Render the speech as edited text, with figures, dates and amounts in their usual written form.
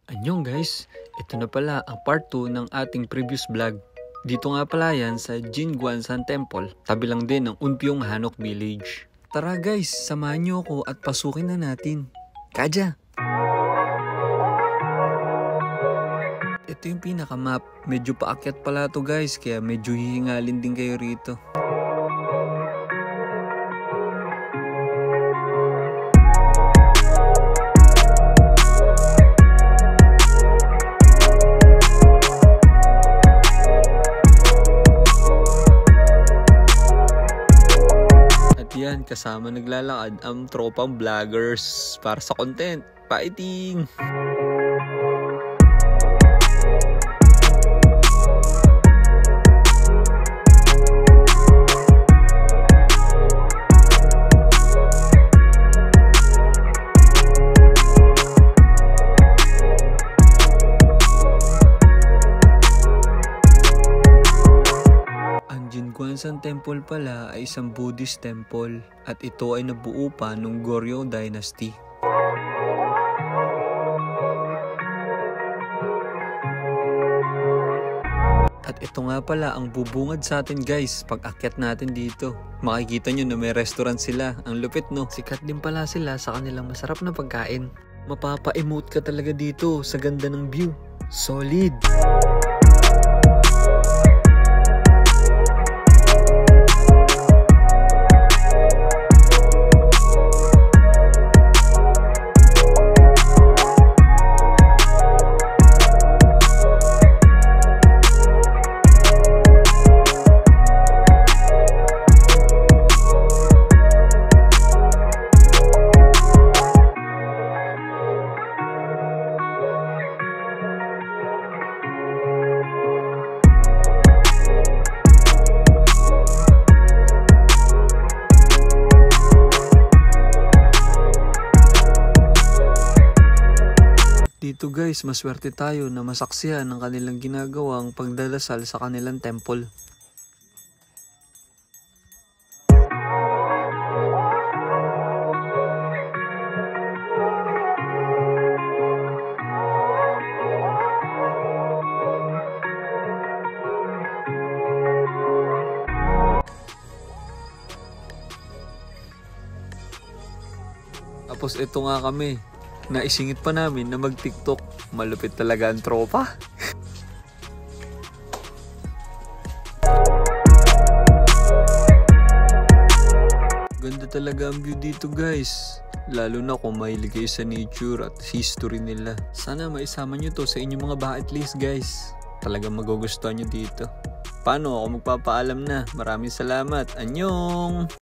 Anyong guys, ito na pala ang part 2 ng ating previous vlog. Dito nga pala yan sa Jingguansan Temple, tabi lang din ng Unpyong Hanok Village. Tara guys, samahan nyo ako at pasukin na natin. Kaja! Ito yung pinaka-map. Medyo paakyat pala to guys, kaya medyo hihingalin din kayo rito. Yan, kasama naglalakad ang tropang vloggers para sa content. Fighting! Jingguansan Temple pala ay isang Buddhist temple at ito ay nabuo pa nung Goryeo Dynasty. At ito nga pala ang bubungad sa atin guys pag akyat natin dito. Makikita nyo na may restaurant sila. Ang lupit no? Sikat din pala sila sa kanilang masarap na pagkain. Mapapa-emote ka talaga dito sa ganda ng view. Solid! Dito guys, maswerte tayo na masaksihan ng kanilang ginagawang pagdadasal sa kanilang temple. Tapos ito nga kami. Naisingit pa namin na mag-TikTok. Malupit talaga ang tropa. Ganda talaga ang view dito guys. Lalo na kung mahilig kayo sa nature at history nila. Sana maisama nyo to sa inyong mga bucket list guys. Talagang magugustuhan nyo dito. Paano ako magpapaalam na? Maraming salamat. Anyong!